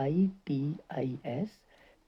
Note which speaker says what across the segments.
Speaker 1: ITIS।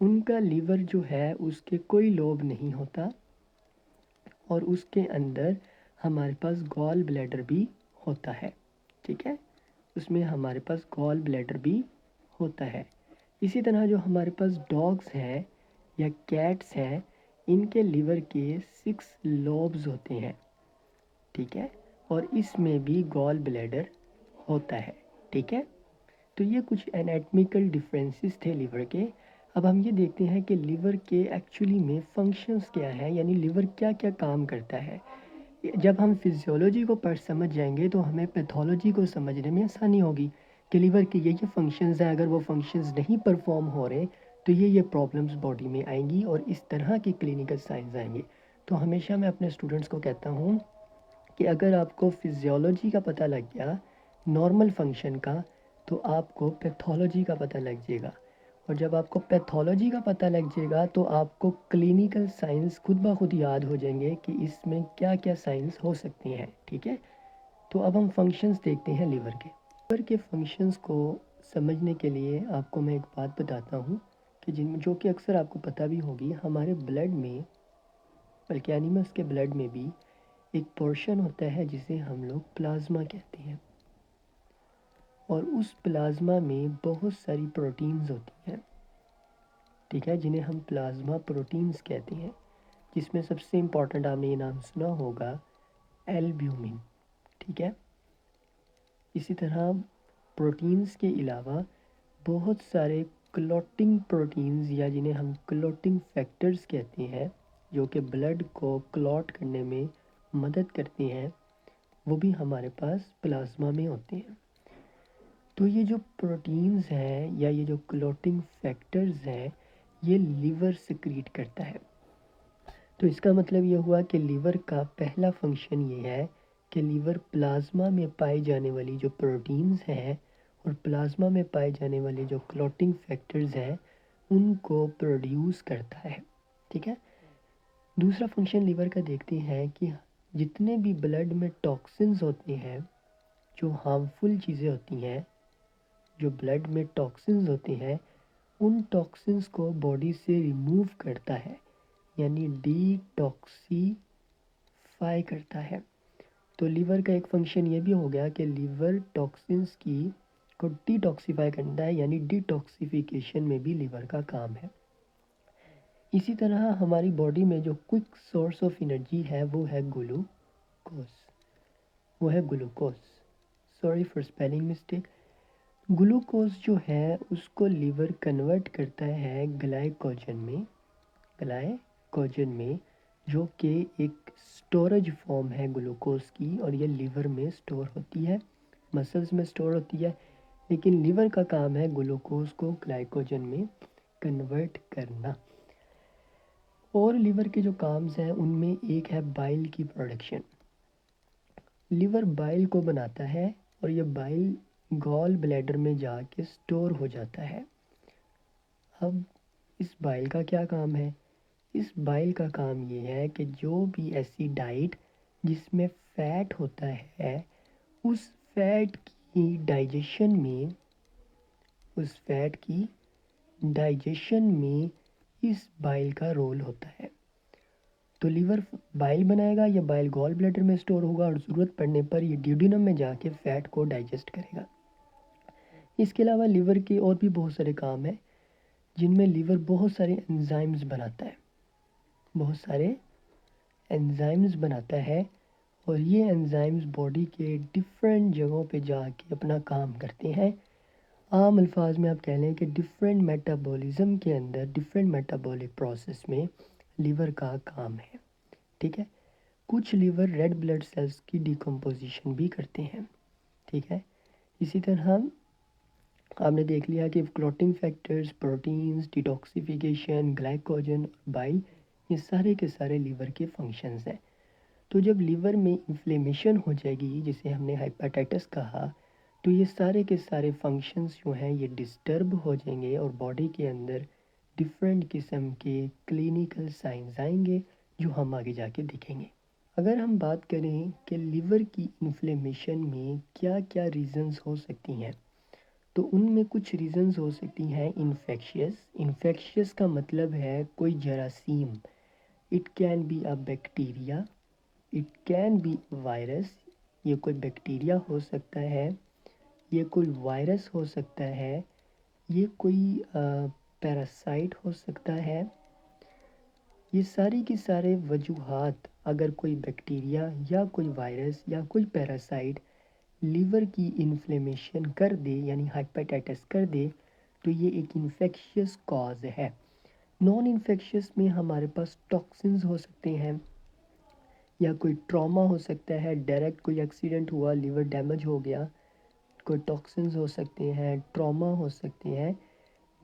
Speaker 1: ان کا لیور جو ہے اس کے کوئی لوب نہیں ہوتا، اور اس کے اندر ہمارے پاس گال بلیڈر بھی ہوتا ہے، ٹھیک ہے، اس میں ہمارے پاس گال بلیڈر بھی ہوتا ہے۔ اسی طرح جو ہمارے پاس ڈاگس ہیں یا کیٹس ہیں، ان کے لیور کے 6 لوبز ہوتے ہیں، ٹھیک ہے، اور اس میں بھی گال بلیڈر ہوتا ہے، ٹھیک ہے۔ تو یہ کچھ انیٹمیکل ڈفرینسز تھے لیور کے۔ اب ہم یہ دیکھتے ہیں کہ لیور کے ایکچولی میں فنکشنز کیا ہے، یعنی لیور کیا کیا کام کرتا ہے۔ جب ہم فزیولوجی کو سمجھ جائیں گے تو ہمیں پیتھولوجی کو سمجھنے میں آسانی ہوگی کہ لیور کے یہ فنکشنز ہیں، اگر وہ فنکشنز نہیں پرفارم ہو رہے تو یہ پرابلمز باڈی میں آئیں گی اور اس طرح کی کلینکل سائنز آئیں گے۔ تو ہمیشہ میں اپنے اسٹوڈنٹس کو کہتا ہوں کہ اگر آپ کو فزیولوجی کا پتہ لگ گیا نارمل فنکشن کا، تو آپ کو پیتھولوجی کا پتہ لگ جائے گا، اور جب آپ کو پیتھولوجی کا پتہ لگ جائے گا تو آپ کو کلینیکل سائنس خود بخود یاد ہو جائیں گے کہ اس میں کیا کیا سائنس ہو سکتی ہیں، ٹھیک ہے۔ تو اب ہم فنکشنز دیکھتے ہیں لیور کے۔ لیور کے فنکشنز کو سمجھنے کے لیے آپ کو میں ایک بات بتاتا ہوں کہ جو کہ اکثر آپ کو پتہ بھی ہوگی، ہمارے بلڈ میں، بلکہ اینیملس کے بلڈ میں بھی ایک پورشن ہوتا ہے جسے ہم لوگ پلازما کہتے ہیں، اور اس پلازما میں بہت ساری پروٹینز ہوتی ہیں، ٹھیک ہے، جنہیں ہم پلازما پروٹینز کہتے ہیں، جس میں سب سے امپورٹنٹ آپ نے یہ نام سنا ہوگا البیومن، ٹھیک ہے۔ اسی طرح پروٹینز کے علاوہ بہت سارے کلوٹنگ پروٹینز یا جنہیں ہم کلوٹنگ فیکٹرز کہتے ہیں، جو کہ بلڈ کو کلوٹ کرنے میں مدد کرتے ہیں، وہ بھی ہمارے پاس پلازما میں ہوتے ہیں۔ تو یہ جو پروٹینز ہیں یا یہ جو کلوٹنگ فیکٹرز ہیں، یہ لیور سیکریٹ کرتا ہے۔ تو اس کا مطلب یہ ہوا کہ لیور کا پہلا فنکشن یہ ہے کہ لیور پلازما میں پائی جانے والی جو پروٹینز ہیں اور پلازما میں پائے جانے والے جو کلوٹنگ فیکٹرز ہیں ان کو پروڈیوس کرتا ہے، ٹھیک ہے۔ دوسرا فنکشن لیور کا دیکھتے ہیں کہ جتنے بھی بلڈ میں ٹاکسنز ہوتے ہیں، جو ہارمفل چیزیں ہوتی ہیں، جو بلڈ میں ٹاکسنز ہوتے ہیں، ان ٹاکسنز کو باڈی سے ریموو کرتا ہے، یعنی ڈی ٹاکسیفائی کرتا ہے۔ تو لیور کا ایک فنکشن یہ بھی ہو گیا کہ لیور ٹاکسنز کو ڈی ٹاکسیفائی کرتا ہے، یعنی ڈی ٹاکسیفیکیشن میں بھی لیور کا کام ہے۔ اسی طرح ہماری باڈی میں جو کوئک سورس آف انرجی ہے وہ ہے glucose, sorry for spelling mistake. Glucose جو ہے اس کو لیور کنورٹ کرتا ہے گلائکوجن میں، جو کہ ایک سٹوریج فارم ہے گلوکوز کی، اور یہ لیور میں سٹور ہوتی ہے، مسلز میں سٹور ہوتی ہے، لیکن لیور کا کام ہے گلوکوز کو گلائکوجن میں کنورٹ کرنا۔ اور لیور کے جو کامز ہیں ان میں ایک ہے بائل کی پروڈکشن۔ لیور بائل کو بناتا ہے اور یہ بائل گال بلیڈر میں جا کے سٹور ہو جاتا ہے۔ اب اس بائل کا کیا کام ہے؟ اس بائل کا کام یہ ہے کہ جو بھی ایسی ڈائٹ جس میں فیٹ ہوتا ہے، اس فیٹ کی ڈائجیشن میں اس بائل کا رول ہوتا ہے۔ تو لیور بائل بنائے گا، یہ بائل گال بلیڈر میں سٹور ہوگا اور ضرورت پڑنے پر یہ ڈیوڈینم میں جا کے فیٹ کو ڈائجسٹ کرے گا۔ اس کے علاوہ لیور کے اور بھی بہت سارے کام ہیں جن میں لیور بہت سارے انزائمز بناتا ہے، اور یہ انزائمز باڈی کے ڈفرینٹ جگہوں پہ جا کے اپنا کام کرتے ہیں۔ عام الفاظ میں آپ کہہ لیں کہ ڈفرینٹ میٹابولزم کے اندر، ڈفرینٹ میٹابولک پروسیس میں لیور کا کام ہے، ٹھیک ہے۔ کچھ لیور ریڈ بلڈ سیلز کی ڈیکمپوزیشن بھی کرتے ہیں، ٹھیک ہے۔ اسی طرح آپ نے دیکھ لیا کہ کلوٹنگ فیکٹرز، پروٹینز، ڈیٹاکسیفیکیشن، گلائکوجن، بائل، یہ سارے کے سارے لیور کے فنکشنز ہیں۔ تو جب لیور میں انفلیمیشن ہو جائے گی، جسے ہم نے ہیپاٹائٹس کہا، تو یہ سارے کے سارے فنکشنز جو ہیں یہ ڈسٹرب ہو جائیں گے اور باڈی کے اندر ڈفرینٹ قسم کے کلینیکل سائنز آئیں گے جو ہم آگے جا کے دیکھیں گے۔ اگر ہم بات کریں کہ لیور کی انفلیمیشن میں کیا کیا ریزنز ہو سکتی ہیں، تو ان میں کچھ ریزنز ہو سکتی ہیں انفیکشیس کا مطلب ہے کوئی جراثیم. It can be a bacteria, it can be virus. یہ کوئی بیکٹیریا ہو سکتا ہے، یہ کوئی وائرس ہو سکتا ہے، یہ کوئی پیراسائٹ ہو سکتا ہے. یہ ساری کی سارے وجوہات، اگر کوئی بیکٹیریا یا کوئی وائرس یا کوئی پیراسائٹ لیور کی انفلیمیشن کر دے یعنی ہائپیٹائٹس کر دے تو یہ ایک انفیکشیس کاز ہے. نان انفیکشیس میں ہمارے پاس ٹاکسنز ہو سکتے ہیں یا کوئی ٹراما ہو سکتا ہے، ڈائریکٹ کوئی ایکسیڈنٹ ہوا، لیور ڈیمیج ہو گیا، کوئی ٹاکسنز ہو سکتے ہیں، ٹراما ہو سکتے ہیں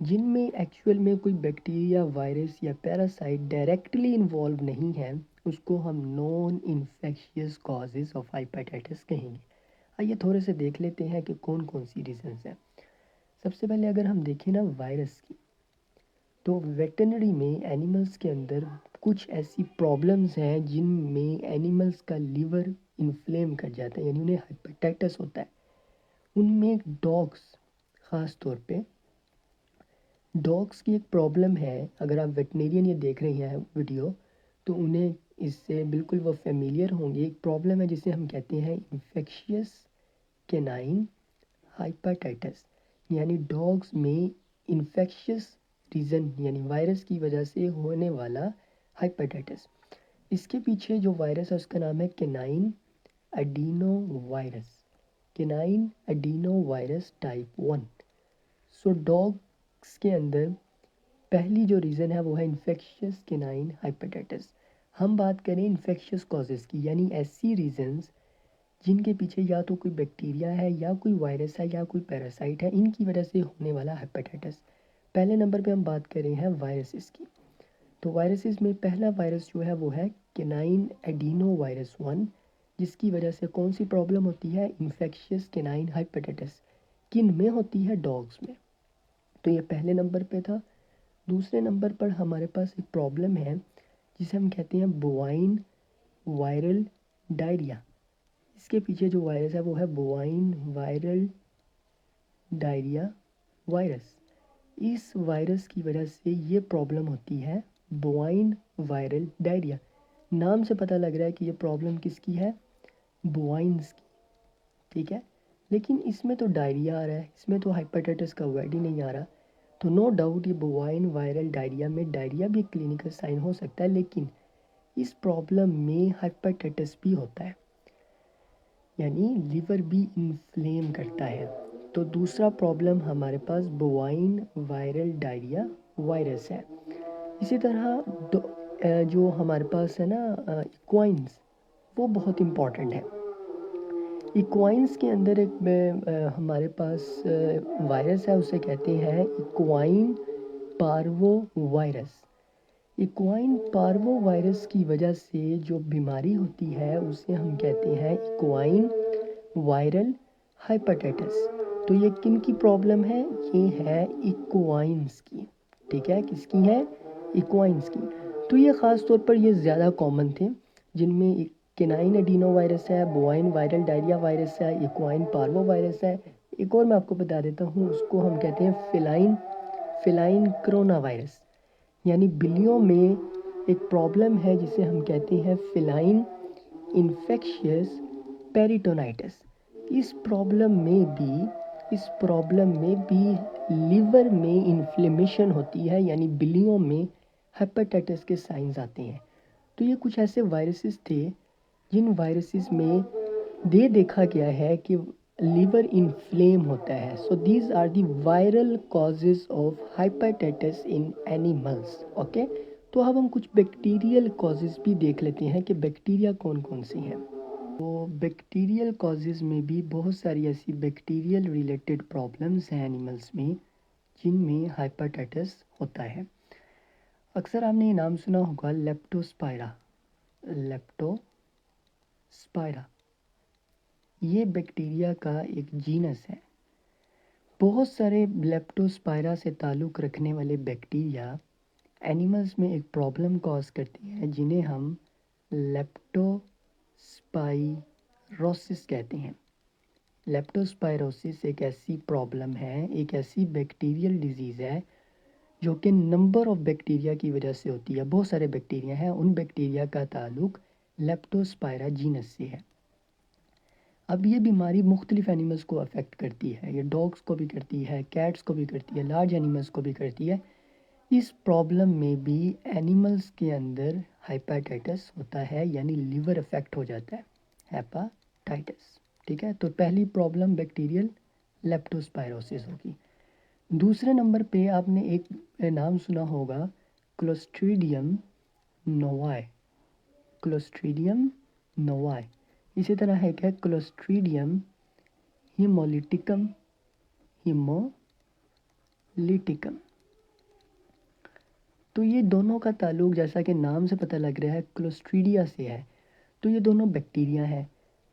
Speaker 1: جن میں ایکچول میں کوئی بیکٹیریا، وائرس یا پیراسائٹ ڈائریکٹلی انوالو نہیں ہے. اس کو ہم نان انفیکشیس کازز آف ہائپیٹائٹس کہیں گے. آئیے تھوڑے سے دیکھ لیتے ہیں کہ کون کون سی ریزنز ہیں. سب سے پہلے اگر ہم دیکھیں نا وائرس کی، تو ویٹرنری میں اینیملز کے اندر کچھ ایسی پرابلمز ہیں جن میں اینیملز کا لیور انفلیم کر جاتا ہے، یعنی انہیں ہائپیٹائٹس ہوتا ہے. ان میں ڈاگس، خاص طور پہ ڈاگس کی ایک پرابلم ہے. اگر آپ ویٹنیرین یہ دیکھ رہے ہیں ویڈیو تو انہیں اس سے بالکل وہ فیملیئر ہوں گے. ایک پرابلم ہے جسے ہم کہتے ہیں انفیکشیس کینائن ہائپیٹائٹس، یعنی ڈاگس میں انفیکشیس ریزن یعنی وائرس کی وجہ سے ہونے والا ہائپیٹائٹس. اس کے پیچھے جو وائرس ہے اس کا نام ہے کینائن ایڈینو وائرس، کینائن ایڈینو وائرس ٹائپ 1. سو ڈاگس کے اندر پہلی جو ریزن ہے وہ ہے انفیکشیس کینائن ہائپیٹائٹس. ہم بات کریں انفیکشیس کازز کی، یعنی ایسی ریزنز جن کے پیچھے یا تو کوئی بیکٹیریا ہے یا کوئی وائرس ہے یا کوئی پیراسائٹ ہے، ان کی وجہ سے ہونے والا ہائپیٹائٹس. پہلے نمبر پہ ہم بات کر رہے ہیں وائرسز کی. تو وائرسز میں پہلا وائرس جو ہے وہ ہے کینائن ایڈینو وائرس 1، جس کی وجہ سے کون سی پرابلم ہوتی ہے؟ انفیکشیس کینائن ہائپیٹائٹس. کن میں ہوتی ہے؟ ڈاگس میں. تو یہ پہلے نمبر پہ تھا. دوسرے نمبر پر ہمارے پاس ایک پرابلم ہے جسے ہم کہتے ہیں بوائن وائرل ڈائریا. اس کے پیچھے جو وائرس ہے وہ ہے بوائن وائرل ڈائریا وائرس. اس وائرس کی وجہ سے یہ پرابلم ہوتی ہے بوائن وائرل ڈائریا. نام سے پتہ لگ رہا ہے کہ یہ پرابلم کس کی ہے؟ بوائنس کی. ٹھیک ہے، لیکن اس میں تو ڈائریا آ رہا ہے، اس میں تو ہائپیٹائٹس کا ورڈ ہی نہیں آ رہا. تو نو ڈاؤٹ یہ بوائن وائرل ڈائریا میں ڈائریا بھی کلینکل سائن ہو سکتا ہے، لیکن اس پرابلم میں ہائپیٹائٹس بھی ہوتا ہے، یعنی لیور بھی انفلیم کرتا ہے. تو دوسرا پرابلم ہمارے پاس بوائن وائرل ڈائریا وائرس ہے. اسی طرح جو ہمارے پاس ہے نا ایکوائنز، وہ بہت امپورٹنٹ ہے. ایکوائنز کے اندر ایک ہمارے پاس وائرس ہے، اسے کہتے ہیں ایکوائن پاروو وائرس. ایکوائن پاروو وائرس کی وجہ سے جو بیماری ہوتی ہے اسے ہم کہتے ہیں ایکوائن وائرل ہائپیٹائٹس. تو یہ کن کی پرابلم ہے؟ یہ ہے ایکوائنز کی. ٹھیک ہے، کس کی ہے؟ ایکوائنز کی. تو یہ خاص طور پر یہ زیادہ کامن تھے، جن میں کینائن ایڈینو وائرس ہے، بوائن وائرل ڈائریا وائرس ہے، ایکوائن پاروو وائرس ہے. ایک اور میں آپ کو بتا دیتا ہوں، اس کو ہم کہتے ہیں فیلائن کرونا وائرس. یعنی بلیوں میں ایک پرابلم ہے جسے ہم کہتے ہیں فیلائن انفیکشیس پیریٹونائٹس. اس پرابلم میں بھی لیور میں انفلیمیشن ہوتی ہے، یعنی بلیوں میں ہیپاٹائٹس کے سائنز آتے ہیں. تو یہ کچھ ایسے وائرسز تھے جن وائرسز میں دیکھا گیا ہے کہ لیور انفلیم ہوتا ہے. So these are the viral causes of hepatitis in animals. Okay, تو اب ہم کچھ بیکٹیریل کازز بھی دیکھ لیتے ہیں کہ بیکٹیریا کون کون سی ہیں. تو بیکٹیریل کازز میں بھی بہت ساری ایسی بیکٹیریل ریلیٹڈ پرابلمز ہیں اینیملز میں جن میں ہائپیٹائٹس ہوتا ہے. اکثر آپ نے یہ نام سنا ہوگا لیپٹوسپائرا. یہ بیکٹیریا کا ایک جینس ہے. بہت سارے لیپٹوسپائرا سے تعلق رکھنے والے بیکٹیریا اینیملز میں ایک پرابلم کاز کرتی ہیں جنہیں ہم لیپٹوسپائروسس کہتے ہیں. لیپٹوسپائروسس ایک ایسی پرابلم ہے، ایک ایسی بیکٹیریل ڈیزیز ہے جو کہ نمبر آف بیکٹیریا کی وجہ سے ہوتی ہے. بہت سارے بیکٹیریا ہیں، ان بیکٹیریا کا تعلق لیپٹوسپائرا جینس سے ہے. اب یہ بیماری مختلف اینیملز کو افیکٹ کرتی ہے، یہ ڈاگس کو بھی کرتی ہے، کیٹس کو بھی کرتی ہے، لارج اینیملز کو بھی کرتی ہے. اس پرابلم میں بھی اینیملز کے اندر ہیپاٹائٹس ہوتا ہے، یعنی لیور افیکٹ ہو جاتا ہے، ہیپاٹائٹس. ٹھیک ہے، تو پہلی پرابلم بیکٹیریل لیپٹوسپائروسس ہوگی. دوسرے نمبر پہ آپ نے ایک نام سنا ہوگا کلوسٹریڈیم نوائے. کلوسٹریڈیم نوائے اسی طرح ہے کہ کلوسٹریڈیم ہیمولیٹکم. ہیمولیٹکم تو یہ دونوں کا تعلق جیسا کہ نام سے پتہ لگ رہا ہے کلوسٹریڈیا سے ہے. تو یہ دونوں بیکٹیریا ہیں.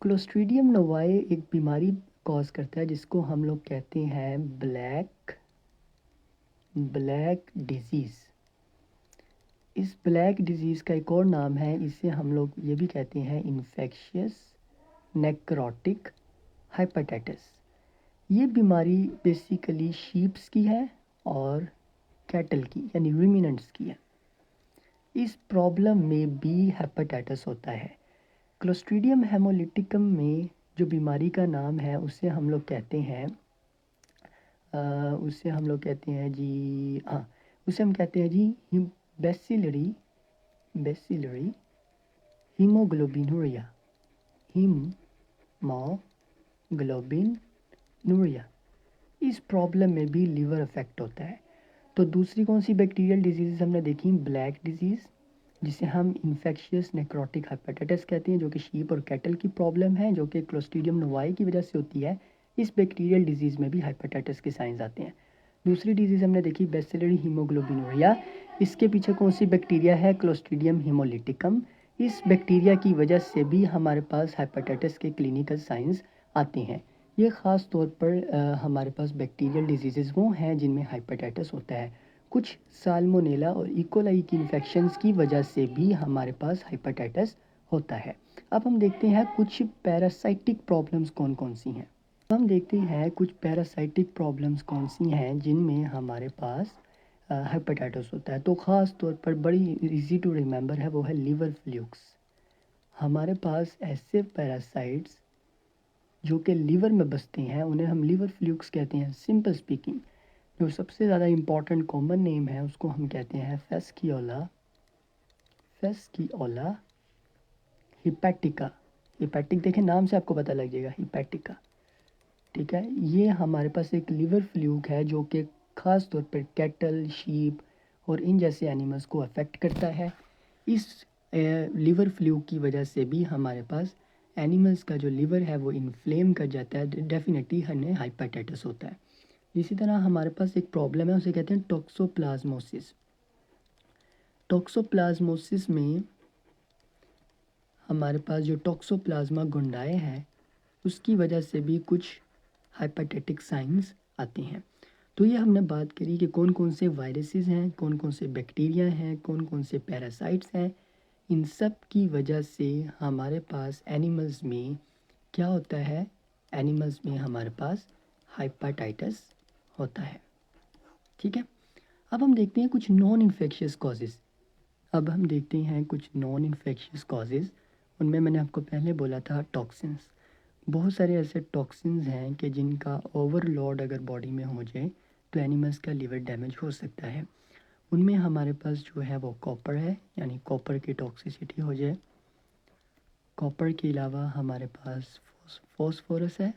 Speaker 1: کلوسٹریڈیم نوائے ایک بیماری کاز کرتا ہے جس کو ہم لوگ کہتے ہیں بلیک ڈیزیز. اس بلیک ڈیزیز کا ایک اور نام ہے، اسے ہم لوگ یہ بھی کہتے ہیں انفیکشیس نیکروٹک ہیپاٹائٹس. یہ بیماری بیسیکلی شیپس کی ہے اور کیٹل کی یعنی رومیننٹس کی ہے. اس پرابلم میں بھی ہیپاٹائٹس ہوتا ہے. کلوسٹریڈیم ہیمولیٹکم میں جو بیماری کا نام ہے اسے ہم لوگ کہتے ہیں بیسیلری ہیموگلوبینوریا. ہیموگلوبینوریا اس پرابلم میں بھی لیور افیکٹ ہوتا ہے. تو دوسری کون سی بیکٹیریل ڈیزیز ہم نے دیکھی؟ بلیک ڈیزیز جسے ہم انفیکشیس نیکروٹک ہیپاٹائٹس کہتے ہیں، جو کہ شیپ اور کیٹل کی پرابلم ہے، جو کہ کلوسٹریڈیم نوائے کی وجہ سے ہوتی ہے. اس بیکٹیریل ڈیزیز میں بھی ہیپاٹائٹس کے سائنز آتے ہیں. دوسری ڈیزیز ہم نے دیکھی بیسیلری ہیموگلوبینوریا. اس کے پیچھے کون سی بیکٹیریا ہے؟ کلوسٹریڈیم ہیمولیٹکم. اس بیکٹیریا کی وجہ سے بھی ہمارے پاس ہیپاٹائٹس کے کلینیکل سائنز آتے ہیں. یہ خاص طور پر ہمارے پاس بیکٹیریل ڈیزیزز وہ ہیں جن میں ہیپاٹائٹس ہوتا ہے. کچھ سالمونیلا اور ایکولائی کی انفیکشنز کی وجہ سے بھی ہمارے پاس ہیپاٹائٹس ہوتا ہے. اب ہم دیکھتے ہیں کچھ پیراسائٹک پرابلمز کون کون سی ہیں. ہم دیکھتے ہیں کچھ پیراسائٹک پرابلمز کون سی ہیں جن میں ہمارے پاس ہیپاٹائٹس ہوتا ہے. تو خاص طور پر بڑی ایزی ٹو ریممبر ہے، وہ ہے لیور فلیوکس. ہمارے پاس ایسے پیراسائٹس جو کہ لیور میں بستے ہیں انہیں ہم لیور فلیوکس کہتے ہیں. سمپل سپیکنگ جو سب سے زیادہ امپورٹنٹ کامن نیم ہے اس کو ہم کہتے ہیں فیسکیولا ہیپیٹیکا. ہیپیٹک دیکھیں نام سے آپ کو پتہ لگ جائے گا، ہیپیٹیکا. ٹھیک ہے، یہ ہمارے پاس ایک لیور فلیوک ہے جو کہ خاص طور پر کیٹل، شیپ اور ان جیسے اینیملز کو افیکٹ کرتا ہے. اس لیور فلیوک کی وجہ سے بھی ہمارے پاس اینیملز کا جو لیور ہے وہ انفلیم کر جاتا ہے. ڈیفینیٹلی ہمیں ہیپاٹائٹس ہوتا ہے. اسی طرح ہمارے پاس ایک پرابلم ہے، اسے کہتے ہیں ٹوکسوپلازموسس. ٹوکسوپلازموسس میں ہمارے پاس جو ٹوکسوپلازما گنڈائے ہے اس کی وجہ سے بھی کچھ ہیپاٹائٹک سائنز آتے ہیں. تو یہ ہم نے بات کری کہ کون کون سے وائرسز ہیں، کون کون سے بیکٹیریا ہیں، کون کون سے پیراسائٹس ہیں. ان سب کی وجہ سے ہمارے پاس اینیملز میں کیا ہوتا ہے؟ اینیملز میں ہمارے پاس ہیپاٹائٹس ہوتا ہے. ٹھیک ہے، اب ہم دیکھتے ہیں کچھ نان انفیکشیس کازز. ان میں نے آپ کو پہلے بولا تھا ٹاکسنس. بہت سارے ایسے ٹاکسنز ہیں کہ جن کا اوور لوڈ اگر باڈی میں ہو جائے تو اینیملز کا لیور ڈیمیج ہو سکتا ہے. ان میں ہمارے پاس جو ہے وہ کاپر ہے، یعنی کاپر کی ٹاکسیسٹی ہو جائے. کاپر کے علاوہ ہمارے پاس فاسفورس ہے.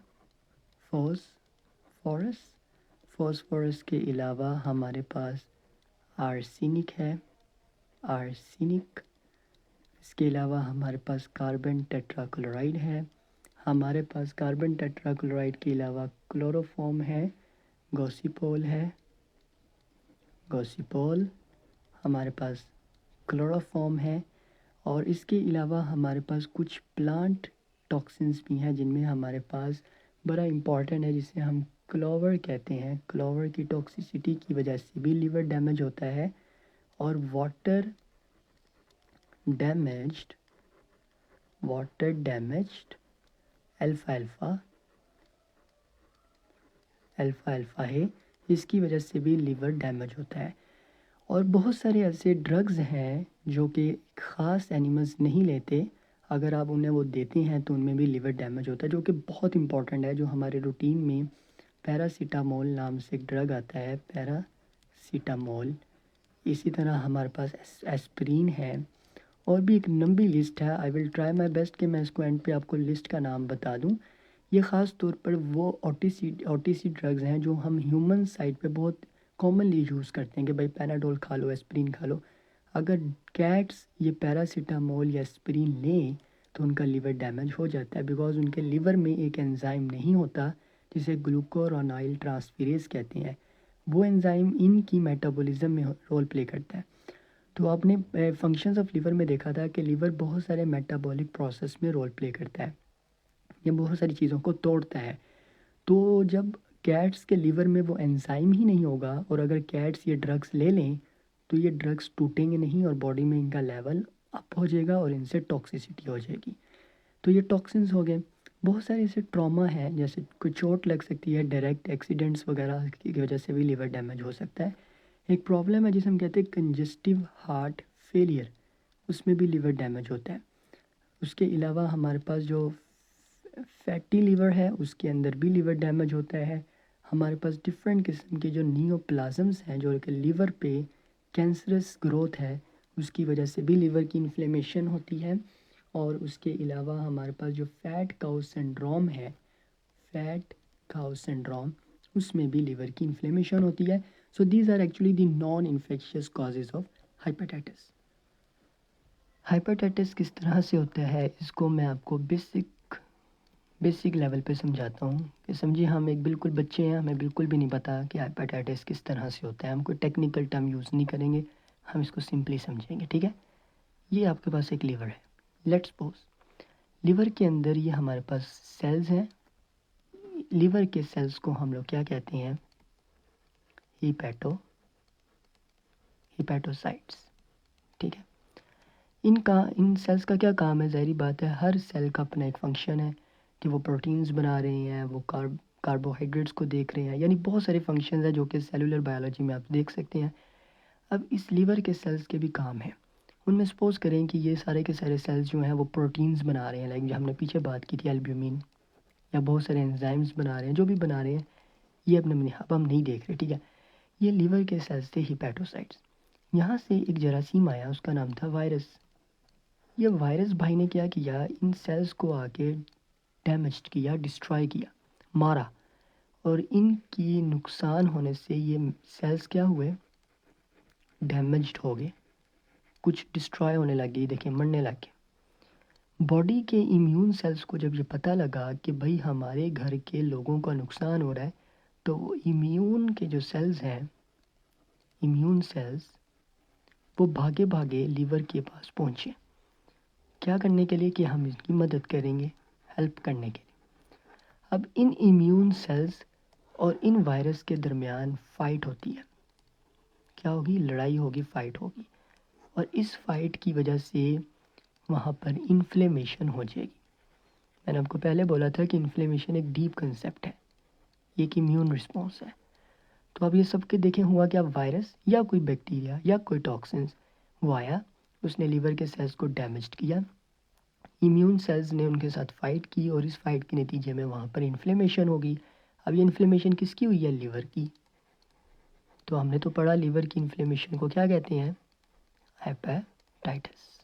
Speaker 1: فاسفورس کے علاوہ ہمارے پاس آرسینک ہے. اس کے علاوہ ہمارے پاس کاربن ٹیٹرا کلورائڈ ہے. ہمارے پاس کاربن ٹیٹرا کلورائڈ کے علاوہ کلوروفارم ہے، گوسیپول ہے. ہمارے پاس کلوروفارم ہے. اور اس کے علاوہ ہمارے پاس کچھ پلانٹ ٹاکسنز بھی ہیں جن میں ہمارے پاس بڑا امپورٹنٹ ہے جسے ہم کلوور کہتے ہیں. کلوور کی ٹاکسیسٹی کی وجہ سے بھی لیور ڈیمیج ہوتا ہے. اور واٹر ڈیمیجڈ الفالفا الفا ہے، اس کی وجہ سے بھی لیور ڈیمیج ہوتا ہے۔ اور بہت سارے ایسے ڈرگز ہیں جو کہ خاص اینیملز نہیں لیتے، اگر آپ انہیں وہ دیتے ہیں تو ان میں بھی لیور ڈیمیج ہوتا ہے، جو کہ بہت امپورٹنٹ ہے، جو ہمارے روٹین میں پیراسیٹامول نام سے ایک ڈرگ آتا ہے، پیراسیٹامول۔ اسی طرح ہمارے پاس ایسپرین ہے، اور بھی ایک لمبی لسٹ ہے۔ آئی ول ٹرائی مائی بیسٹ کہ میں اس کو اینڈ پہ آپ کو لسٹ کا نام بتا دوں۔ یہ خاص طور پر وہ او ٹی سی ڈرگز ہیں جو ہم ہیومن سائڈ پہ بہت کامنلی یوز کرتے ہیں کہ بھائی پیناڈول کھا لو، ایسپرین کھا لو۔ اگر کیٹس یہ پیراسیٹامول یا ایسپرین لیں تو ان کا لیور ڈیمیج ہو جاتا ہے، بیکاز ان کے لیور میں ایک انزائم نہیں ہوتا جسے گلوکورونائل ٹرانسفیریز کہتے ہیں، وہ انزائم ان کی میٹابولزم میں رول پلے کرتا ہے۔ تو آپ نے فنکشنز آف لیور میں دیکھا تھا کہ لیور بہت سارے میٹابولک پروسیس میں رول پلے کرتا ہے، یہ بہت ساری چیزوں کو توڑتا ہے۔ تو جب کیٹس کے لیور میں وہ انزائم ہی نہیں ہوگا، اور اگر کیٹس یہ ڈرگس لے لیں تو یہ ڈرگس ٹوٹیں گے نہیں، اور باڈی میں ان کا لیول اپ ہو جائے گا اور ان سے ٹاکسیسٹی ہو جائے گی۔ تو یہ ٹاکسنز ہو گئے۔ بہت سارے ایسے ٹراما ہیں، جیسے کوئی چوٹ لگ سکتی ہے، ڈائریکٹ ایکسیڈنٹس وغیرہ کی وجہ سے بھی لیور ڈیمیج ہو سکتا ہے۔ ایک پرابلم ہے جسے ہم کہتے ہیں کنجسٹیو ہارٹ فیلئر، اس میں بھی لیور ڈیمیج ہوتا ہے۔ اس کے علاوہ ہمارے پاس جو فیٹی لیور ہے اس کے اندر بھی لیور ڈیمیج ہوتا ہے۔ ہمارے پاس ڈفرینٹ قسم کے جو نیوپلازمز ہیں جو کہ لیور پہ کینسرس گروتھ ہے، اس کی وجہ سے بھی لیور کی انفلیمیشن ہوتی ہے۔ اور اس کے علاوہ ہمارے پاس جو فیٹ کاؤ سنڈروم ہے، فیٹ کاؤ سنڈروم، اس میں بھی لیور کی انفلیمیشن ہوتی ہے۔ So these are actually the non infectious causes of hepatitis. Hepatitis کس طرح سے ہوتا ہے، اس کو میں آپ کو بیسک لیول پہ سمجھاتا ہوں کہ سمجھیے ہم ایک بالکل بچے ہیں، ہمیں بالکل بھی نہیں پتا کہ ہائپیٹائٹس کس طرح سے ہوتا ہے، ہم کوئی ٹیکنیکل ٹرم یوز نہیں کریں گے، ہم اس کو سمپلی سمجھیں گے، ٹھیک ہے۔ یہ آپ کے پاس ایک لیور ہے، لیٹس سپوز لیور کے اندر یہ ہمارے پاس سیلز ہیں۔ لیور کے سیلز کو ہم لوگ کیا کہتے ہیں، ہیپیٹوسائٹس، ٹھیک ہے۔ ان سیلز کا کیا کام ہے، ظاہری بات ہے ہر سیل کا اپنا ایک فنکشن ہے کہ وہ پروٹینز بنا رہے ہیں، وہ کاربوہائیڈریٹس کو دیکھ رہے ہیں، یعنی بہت سارے فنکشنز ہیں جو کہ سیلولر بایولوجی میں آپ دیکھ سکتے ہیں۔ اب اس لیور کے سیلز کے بھی کام ہیں، ان میں سپوز کریں کہ یہ سارے کے سارے سیلز جو ہیں وہ پروٹینز بنا رہے ہیں، لائک جو ہم نے پیچھے بات کی تھی البیومین، یا بہت سارے انزائمز بنا رہے ہیں، جو بھی بنا رہے ہیں یہ اب ہم نہیں دیکھ رہے، ٹھیک ہے۔ یہ لیور کے سیلز تھے ہیپیٹوسائٹس۔ یہاں سے ایک جراثیم آیا، اس کا نام تھا وائرس۔ یہ وائرس بھائی نے کیا کیا، ان سیلز کو آ کے ڈیمیج کیا، ڈسٹرائے کیا، مارا، اور ان کی نقصان ہونے سے یہ سیلز کیا ہوئے، ڈیمیجڈ ہو گئے، کچھ ڈسٹرائے ہونے لگ گئی، دیکھیں مرنے لگ گئے۔ باڈی کے امیون سیلز کو جب یہ پتہ لگا کہ بھائی ہمارے گھر کے لوگوں کا نقصان ہو رہا ہے، تو وہ امیون کے جو سیلز ہیں، امیون سیلز، وہ بھاگے بھاگے لیور کے پاس پہنچے، کیا کرنے کے لیے کہ ہم اس کی مدد کریں گے، ہیلپ کرنے کے لیے۔ اب ان امیون سیلز اور ان وائرس کے درمیان فائٹ ہوتی ہے، کیا ہوگی، لڑائی ہوگی، فائٹ ہوگی، اور اس فائٹ کی وجہ سے وہاں پر انفلیمیشن ہو جائے گی۔ میں نے آپ کو پہلے بولا تھا کہ انفلیمیشن ایک ڈیپ کنسیپٹ ہے، یہ ایک امیون رسپانس ہے۔ تو اب یہ سب کے دیکھیں ہوا کیا، وائرس یا کوئی بیکٹیریا یا کوئی ٹاکسنز وہ آیا، اس نے لیور کے سیلز کو ڈیمیج کیا، امیون سیلز نے ان کے ساتھ فائٹ کی، اور اس فائٹ کے نتیجے میں وہاں پر انفلیمیشن ہوگی۔ اب یہ انفلیمیشن کس کی ہوئی ہے، لیور کی۔ تو ہم نے تو پڑھا لیور کی انفلیمیشن کو کیا کہتے ہیں، ہیپیٹائٹس۔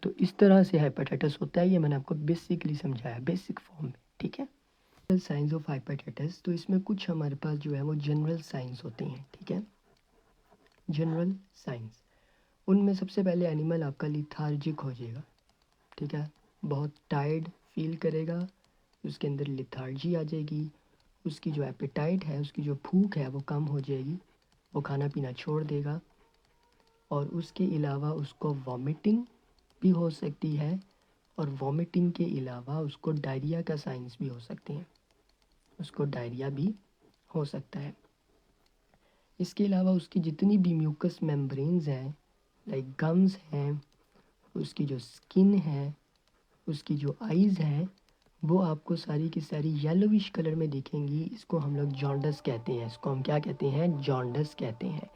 Speaker 1: تو اس طرح سے ہیپیٹائٹس ہوتا ہے، یہ میں نے آپ کو بیسکلی سمجھایا، بیسک فارم میں، ٹھیک ہے۔ سائنس آف ہیپیٹائٹس، تو اس میں کچھ ہمارے پاس جو ہے وہ جنرل سائنس ہوتی ہیں، ٹھیک ہے، جنرل سائنس۔ ان میں سب سے پہلے اینیمل آپ کا لیتھارجک ہو جائے گا، ٹھیک ہے، بہت ٹائرڈ فیل کرے گا، اس کے اندر لیتھارجی آ جائے گی، اس کی جو ایپیٹائٹ ہے، اس کی جو بھوک ہے وہ کم ہو جائے گی، وہ کھانا پینا چھوڑ دے گا، اور اس کے علاوہ اس کو وامٹنگ بھی ہو سکتی ہے، اور وامٹنگ کے علاوہ اس کو ڈائریا کا سائنس بھی ہو سکتے ہیں، اس کو ڈائریا بھی ہو سکتا ہے۔ اس کے علاوہ اس کی جتنی بھی میوکس میمبرینز ہیں، لائک گمز ہیں، اس کی جو سکن ہے، اس کی جو آئیز ہیں، وہ آپ کو ساری کی ساری یلوش کلر میں دکھیں گی. اس کو ہم لوگ جانڈس کہتے ہیں. اس کو ہم کیا کہتے ہیں؟ جانڈس کہتے ہیں.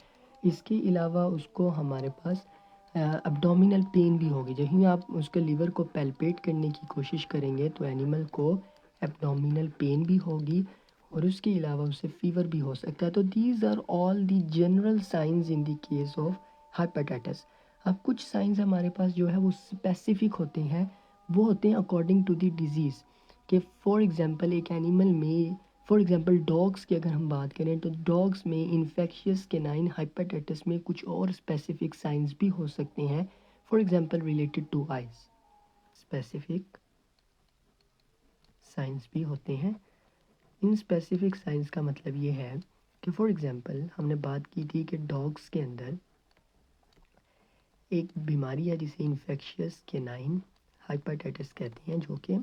Speaker 1: اس کے علاوہ اس کو ہمارے پاس ابڈومینل پین بھی ہوگی. جب ہی آپ اس کے لیور کو پیلپیٹ کرنے کی کوشش کریں گے تو اینیمل کو ابڈومینل پین بھی ہوگی اور اس کے علاوہ اسے فیور بھی ہو سکتا ہے. تو these are all the general signs in the case of hepatitis. اب کچھ سائنز ہمارے پاس جو ہے وہ اسپیسیفک ہوتے ہیں. وہ ہوتے ہیں اکارڈنگ ٹو دی ڈیزیز. کہ فار ایگزامپل ایک اینیمل میں، فار ایگزامپل ڈاگس کی اگر ہم بات کریں تو ڈاگس میں انفیکشیس کینائن ہیپیٹائٹس میں کچھ اور اسپیسیفک سائنز بھی ہو سکتے ہیں. For example related to eyes specific signs بھی ہوتے ہیں. ان اسپیسیفک سائنس کا مطلب یہ ہے کہ فار ایگزامپل ہم نے بات کی تھی کہ ڈاگس کے اندر ایک بیماری ہے جسے انفیکشیس کینائن ہیپیٹائٹس کہتے ہیں، جو کہ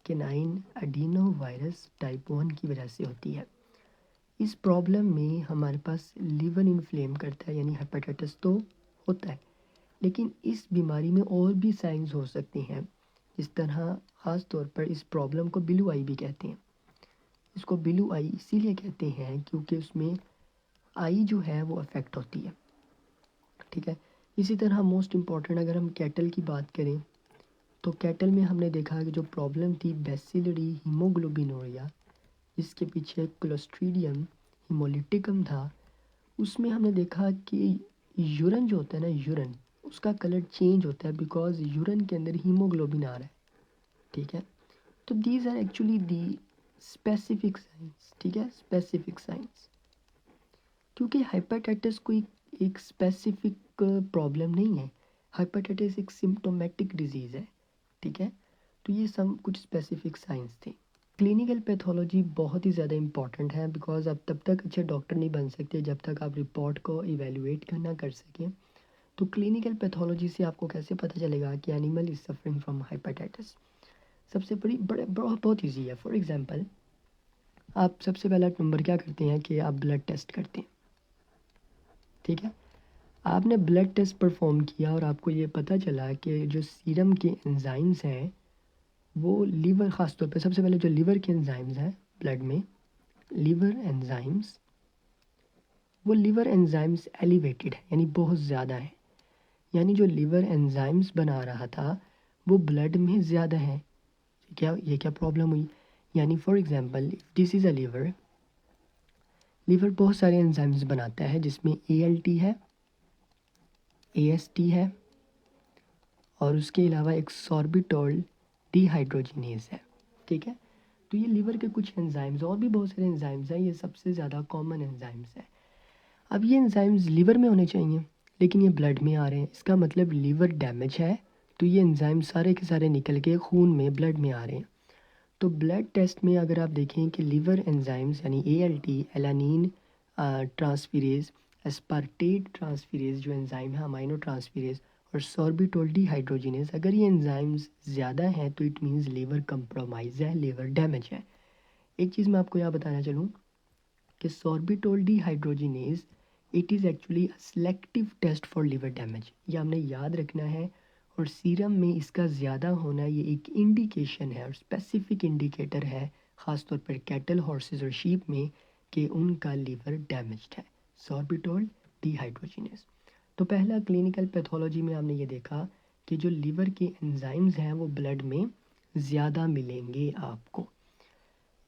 Speaker 1: کینائن ایڈینو وائرس ٹائپ 1 کی وجہ سے ہوتی ہے. اس پرابلم میں ہمارے پاس لیور انفلیم کرتا ہے، یعنی ہیپیٹائٹس تو ہوتا ہے، لیکن اس بیماری میں اور بھی سائنز ہو سکتے ہیں. اس طرح خاص طور پر اس پرابلم کو بلو آئی بھی کہتے ہیں. اس کو بلو آئی اسی لیے کہتے ہیں کیونکہ اس میں آئی جو ہے وہ افیکٹ ہوتی ہے. ٹھیک ہے. اسی طرح موسٹ امپورٹنٹ اگر ہم کیٹل کی بات کریں تو کیٹل میں ہم نے دیکھا کہ جو پرابلم تھی بیسیلری ہیموگلوبینوریا، جس کے پیچھے کلوسٹریڈیم ہیمولیٹکم تھا، اس میں ہم نے دیکھا کہ یورن جو ہوتا ہے نا، یورن اس کا کلر چینج ہوتا ہے بیکاز یورن کے اندر ہیموگلوبن آ رہا ہے. ٹھیک ہے. تو these are actually the specific signs. ٹھیک ہے، اسپیسیفک سائنس. کیونکہ ہیپیٹائٹس کوئی ایک اسپیسیفک پرابلم نہیں ہے. ہیپیٹائٹس ایک سمپٹومیٹک ڈیزیز ہے. ٹھیک ہے. تو یہ سب کچھ اسپیسیفک سائنس تھی. کلینکل پیتھولوجی بہت ہی زیادہ امپورٹنٹ ہے بیکاز آپ تب تک اچھے ڈاکٹر نہیں بن سکتے جب تک آپ رپورٹ کو ایویلویٹ کرنا کر سکیں. تو کلینکل پیتھولوجی سے آپ کو کیسے پتہ چلے گا کہ animal is suffering from hepatitis? سب سے بہت ایزی ہے. فار ایگزامپل آپ سب سے پہلا نمبر کیا کرتے ہیں کہ آپ بلڈ ٹیسٹ کرتے ہیں. ٹھیک ہے. آپ نے بلڈ ٹیسٹ پرفارم کیا اور آپ کو یہ پتہ چلا کہ جو سیرم کے انزائمز ہیں وہ لیور، خاص طور پہ سب سے پہلے جو لیور کے انزائمز ہیں بلڈ میں، لیور انزائمز، وہ لیور انزائمز ایلیویٹڈ ہے، یعنی بہت زیادہ ہے. یعنی جو لیور انزائمز بنا رہا تھا وہ بلڈ میں زیادہ ہے. یہ کیا پرابلم ہوئی؟ یعنی for example this is a liver. Liver بہت سارے انزائمز بناتا ہے جس میں اے ایل ٹی ہے، اے ایس ٹی ہے، اور اس کے علاوہ ایک سوربیٹول ڈی ہائیڈروجینیز ہے. ٹھیک ہے. تو یہ لیور کے کچھ انزائمز، اور بھی بہت سارے انزائمز ہیں، یہ سب سے زیادہ کامن انزائمز ہیں. اب یہ انزائمز لیور میں ہونے چاہیے لیکن یہ بلڈ میں آ رہے ہیں. اس کا مطلب لیور ڈیمیج ہے. تو یہ انزائم سارے کے سارے نکل کے خون میں، بلڈ میں آ رہے ہیں. تو بلڈ ٹیسٹ میں اگر آپ دیکھیں کہ لیور انزائمز یعنی اے ایل ٹی، ایلانین ٹرانسفیریز، اسپارٹیٹ ٹرانسفیریز جو انزائم ہے، امائنو ٹرانسفیریز، اور سوربیٹول ڈی ہائیڈروجینیز، اگر یہ انزائمز زیادہ ہیں تو اٹ مینز لیور کمپرومائز ہے، لیور ڈیمیج ہے. ایک چیز میں آپ کو یہاں بتانا چلوں کہ sorbitol dehydrogenase it is actually selective test for liver damage. یہ ہم نے یاد رکھنا ہے. اور سیرم میں اس کا زیادہ ہونا یہ ایک انڈیکیشن ہے اور اسپیسیفک انڈیکیٹر ہے، خاص طور پر کیٹل، ہارسز اور شیپ میں، کہ ان کا لیور ڈیمیجڈ ہے. سوربیٹول ڈی ہائیڈروجینیز. تو پہلا کلینکل پیتھولوجی میں ہم نے یہ دیکھا کہ جو لیور کے انزائمز ہیں وہ بلڈ میں زیادہ ملیں گے آپ کو.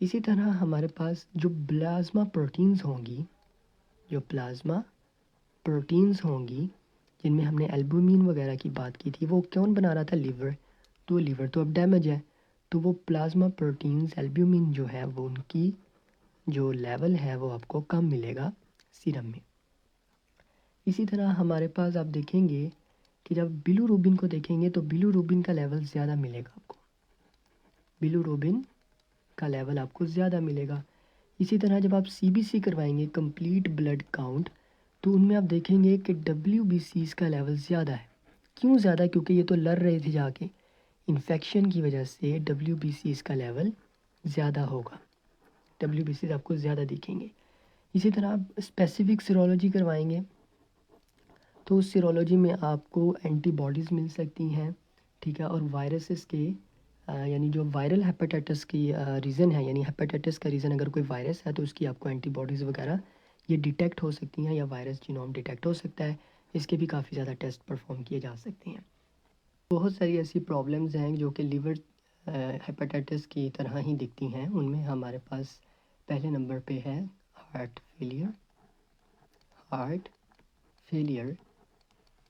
Speaker 1: اسی طرح ہمارے پاس جو پلازما پروٹینز ہوں گی، جو پلازما پروٹینز ہوں گی جن میں ہم نے البومین وغیرہ کی بات کی تھی، وہ کون بنا رہا تھا؟ لیور. تو لیور تو اب ڈیمیج ہے، تو وہ پلازما پروٹینز البومین جو ہے وہ ان کی جو لیول ہے وہ آپ کو کم ملے گا سیرم میں. اسی طرح ہمارے پاس آپ دیکھیں گے کہ جب بلو روبن کو دیکھیں گے تو بلو روبن کا لیول زیادہ ملے گا آپ کو. بلو روبن کا لیول آپ کو زیادہ ملے گا. اسی طرح جب آپ سی بی سی کروائیں گے، کمپلیٹ بلڈ کاؤنٹ، تو ان میں آپ دیکھیں گے کہ ڈبلیو بی سیز کا لیول زیادہ ہے. کیوں زیادہ؟ کیونکہ یہ تو لڑ رہے تھے جا کے، انفیکشن کی وجہ سے ڈبلیو بی سیز کا لیول زیادہ ہوگا. ڈبلیو بی سیز آپ کو زیادہ دکھیں گے. اسی طرح آپ اسپیسیفک سیرولوجی کروائیں گے تو اس سیرولوجی میں آپ کو اینٹی باڈیز مل سکتی ہیں. ٹھیک ہے. اور وائرسز کے یعنی جو وائرل ہیپاٹائٹس کی ریزن ہے، یعنی ہیپاٹائٹس کا ریزن اگر کوئی وائرس ہے تو اس کی آپ کو اینٹی باڈیز وغیرہ یہ ڈیٹیکٹ ہو سکتی ہیں، یا وائرس جینوم ڈیٹیکٹ ہو سکتا ہے، اس کے بھی کافی زیادہ ٹیسٹ پرفارم کیے جا سکتے ہیں۔ بہت ساری ایسی پرابلمز ہیں جو کہ لیور ہیپاٹائٹس کی طرح ہی دکھتی ہیں۔ ان میں ہمارے پاس پہلے نمبر پہ ہے ہارٹ فیلئر،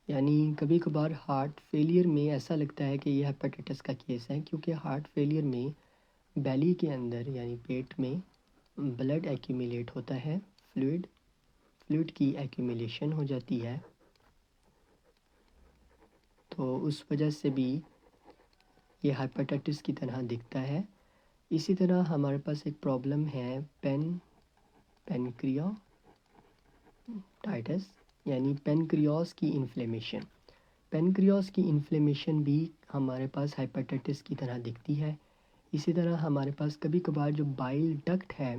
Speaker 1: یعنی کبھی کبھار ہارٹ فیلئر میں ایسا لگتا ہے کہ یہ ہیپاٹائٹس کا کیس ہے، کیونکہ ہارٹ فیلئر میں بیلی کے اندر یعنی پیٹ میں بلڈ ایکیومولیٹ ہوتا ہے، فلوئڈ کی ایکیومولیشن ہو جاتی ہے، تو اس وجہ سے بھی یہ ہیپاٹائٹس کی طرح دکھتا ہے۔ اسی طرح ہمارے پاس ایک پرابلم ہے پینکریاٹائٹس، یعنی پینکریاس کی انفلیمیشن بھی ہمارے پاس ہیپاٹائٹس کی طرح دکھتی ہے۔ اسی طرح ہمارے پاس کبھی کبھار جو بائل ڈکٹ ہے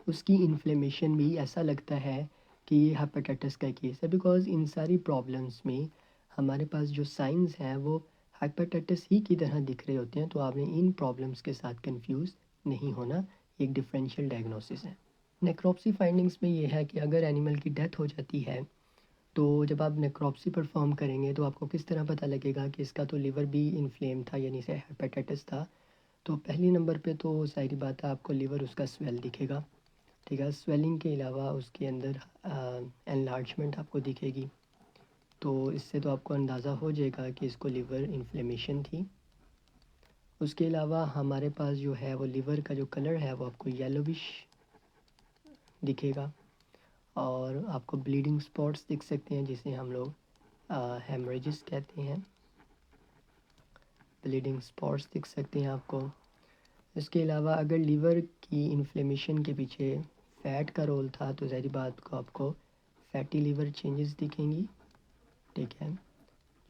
Speaker 1: اس کی انفلیمیشن بھی ایسا لگتا ہے کہ یہ ہیپاٹائٹس کا کیس ہے، بیکاز ان ساری پرابلمس میں ہمارے پاس جو سائنز ہیں وہ ہیپاٹائٹس ہی کی طرح دکھ رہے ہوتے ہیں، تو آپ نے ان پرابلمس کے ساتھ کنفیوز نہیں ہونا، ایک ڈفرینشیل ڈائگنوسس ہے۔ نیکروپسی فائنڈنگس میں یہ ہے کہ اگر اینیمل کی ڈیتھ ہو جاتی ہے تو جب آپ نیکروپسی پرفارم کریں گے تو آپ کو کس طرح پتہ لگے گا کہ اس کا تو لیور بھی انفلیم تھا، یعنی سے ہیپاٹائٹس تھا۔ تو پہلی نمبر پہ تو ظاہری بات ہے آپ کو لیور اس کا سویل دکھے گا، ٹھیک ہے، سویلنگ کے علاوہ اس کے اندر انلارجمنٹ آپ کو دکھے گی، تو اس سے تو آپ کو اندازہ ہو جائے گا کہ اس کو لیور انفلیمیشن تھی۔ اس کے علاوہ ہمارے پاس جو ہے وہ لیور کا جو کلر ہے وہ آپ کو یلوش دکھے گا، اور آپ کو بلیڈنگ سپاٹس دکھ سکتے ہیں جسے ہم لوگ ہیمریجز کہتے ہیں، بلیڈنگ سپاٹس دکھ سکتے ہیں آپ کو۔ اس کے علاوہ اگر لیور کی انفلیمیشن کے پیچھے فیٹ کا رول تھا تو ظاہری بات کو آپ کو فیٹی لیور چینجز دکھیں گی، ٹھیک ہے،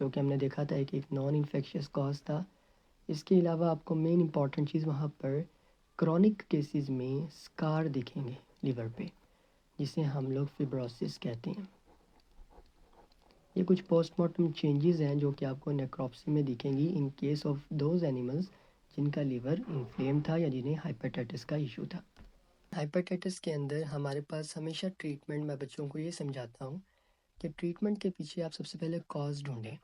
Speaker 1: جو کہ ہم نے دیکھا تھا ایک نان انفیکشس کاز تھا۔ اس کے علاوہ آپ کو مین امپورٹنٹ چیز وہاں پر کرونک کیسز میں سکار دکھیں گے لیور پہ، جسے ہم لوگ فبروسس کہتے ہیں۔ یہ کچھ پوسٹ مارٹم چینجز ہیں جو کہ آپ کو نیکروپسی میں دکھیں گی in case of those animals جن کا لیور انفلیم تھا یا جنہیں ہیپاٹائٹس کا ایشو تھا۔ ہیپاٹائٹس کے اندر ہمارے پاس ہمیشہ ٹریٹمنٹ، میں بچوں کو یہ سمجھاتا ہوں کہ ٹریٹمنٹ کے پیچھے آپ سب سے پہلے کاز ڈھونڈیں۔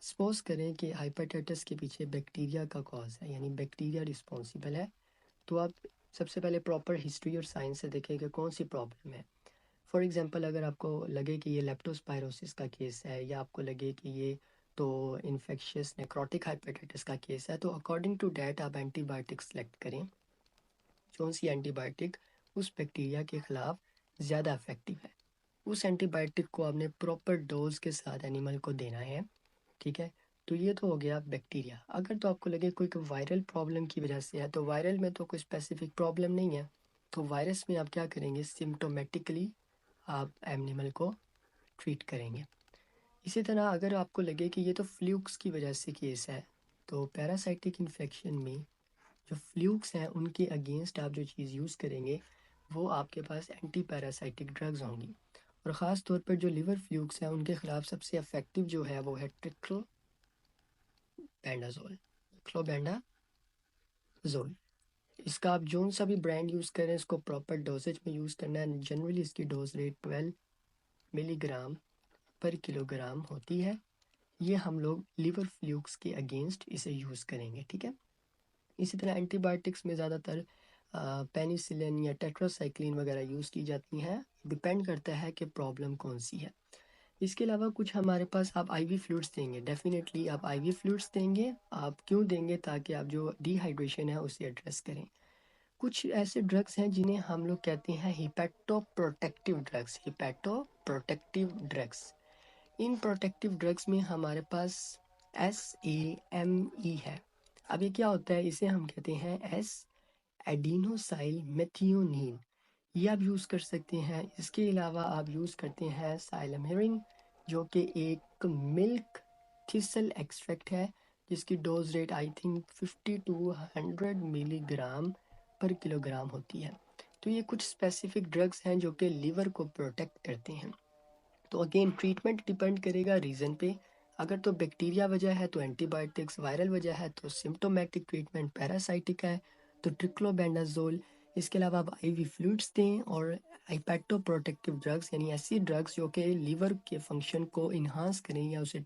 Speaker 1: سپوز کریں کہ ہیپاٹائٹس کے پیچھے بیکٹیریا کا کاز ہے، یعنی بیکٹیریا رسپانسیبل ہے، تو آپ سب سے پہلے پراپر ہسٹری اور سائنس سے دیکھیں کہ کون سی پرابلم ہے۔ فار ایگزامپل اگر آپ کو لگے کہ یہ لیپٹوسپائروسس کا کیس ہے، یا آپ کو لگے کہ یہ تو انفیکشس نیکروٹک ہیپاٹائٹس کا کیس ہے، تو اکارڈنگ ٹو ڈیٹ آپ اینٹی بائیوٹک سلیکٹ کریں، کون سی اینٹی بائیوٹک اس بیکٹیریا کے خلاف زیادہ افیکٹو ہے، اس اینٹی بائیوٹک کو آپ نے پراپر ڈوز کے ساتھ اینیمل کو دینا ہے، ٹھیک ہے۔ تو یہ تو ہو گیا بیکٹیریا۔ اگر تو آپ کو لگے کوئی وائرل پرابلم کی وجہ سے ہے، تو وائرل میں تو کوئی اسپیسیفک پرابلم نہیں ہے، تو وائرس میں آپ کیا کریں گے، سمٹومیٹکلی آپ اینیمل کو ٹریٹ کریں گے۔ اسی طرح اگر آپ کو لگے کہ یہ تو فلیوکس کی وجہ سے کیس ہے، تو پیراسائٹک انفیکشن میں جو فلیوکس ہیں ان کے اگینسٹ آپ جو چیز یوز کریں گے وہ آپ کے پاس اینٹی پیراسائٹک ڈرگز ہوں گی، اور خاص طور پر جو لیور فلیوکس ہیں ان کے خلاف سب سے افیکٹو جو ہے وہ ہے کلوبینڈازول۔ اس کا آپ جون سا بھی برانڈ یوز کریں، اس کو پراپر ڈوزیج میں یوز کرنا ہے۔ جنرلی اس کی ڈوز ریٹ 12 ملی گرام پر کلو گرام ہوتی ہے۔ یہ ہم لوگ لیور فلیوکس کے اگینسٹ اسے یوز کریں گے، ٹھیک ہے۔ اسی طرح اینٹی بائیوٹکس میں زیادہ تر پینیسلن یا ٹیٹراسائکلین وغیرہ یوز کی جاتی ہیں، ڈپینڈ کرتا ہے کہ پرابلم کون سی ہے۔ اس کے علاوہ کچھ ہمارے پاس آپ آئی وی فلوئڈس دیں گے، ڈیفینیٹلی آپ آئی وی فلوئڈس دیں گے۔ آپ کیوں دیں گے؟ تاکہ آپ جو ڈی ہائیڈریشن ہے اسے ایڈریس کریں۔ کچھ ایسے ڈرگس ہیں جنہیں ہم لوگ کہتے ہیں ہیپیٹو پروٹیکٹیو ڈرگس۔ ان پروٹیکٹیو ڈرگس میں ہمارے پاس SAMe ہے۔ اب یہ کیا ہوتا ہے؟ اسے ہم کہتے ہیں ایڈینوسائل میتھیونین، یہ آپ یوز کر سکتے ہیں۔ اس کے علاوہ آپ یوز کرتے ہیں سائلمہرنگ، جو کہ ایک ملک تھیسل ایکسٹریکٹ ہے، جس کی dose rate I think 50 to 100 ملی گرام پر کلو گرام ہوتی ہے۔ تو یہ کچھ اسپیسیفک ڈرگس ہیں جو کہ لیور کو پروٹیکٹ کرتے ہیں۔ تو اگین ٹریٹمنٹ ڈیپینڈ کرے گا ریزن پہ۔ اگر تو بیکٹیریا وجہ ہے تو اینٹی بائیوٹکس، وائرل وجہ ہے تو سمپٹومیٹک ٹریٹمنٹ پیراسائٹک ہے تو ٹرکلوبینڈازول. اس کے علاوہ آپ آئی وی فلوئڈس دیں اور ہیپیٹو پروٹیکٹیو ڈرگس یعنی ایسی ڈرگس جو کہ لیور کے فنکشن کو انہانس کریں یا اسے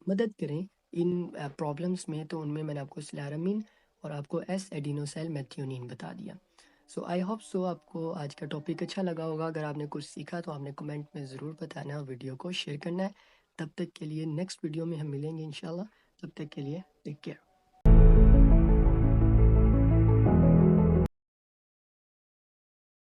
Speaker 1: مدد کریں ان پرابلمس میں. تو ان میں نے آپ کو سلیرامین اور آپ کو ایس ایڈینوسیل میتھیونین بتا دیا. سو آئی ہوپ سو آپ کو آج کا ٹاپک اچھا لگا ہوگا. اگر آپ نے کچھ سیکھا تو آپ نے کمنٹ میں ضرور بتانا ہے اور ویڈیو کو شیئر کرنا ہے. تب تک کے لیے نیکسٹ ویڈیو میں ہم ملیں گے انشاءاللہ. تب تک کے لیے ٹیک کیئر.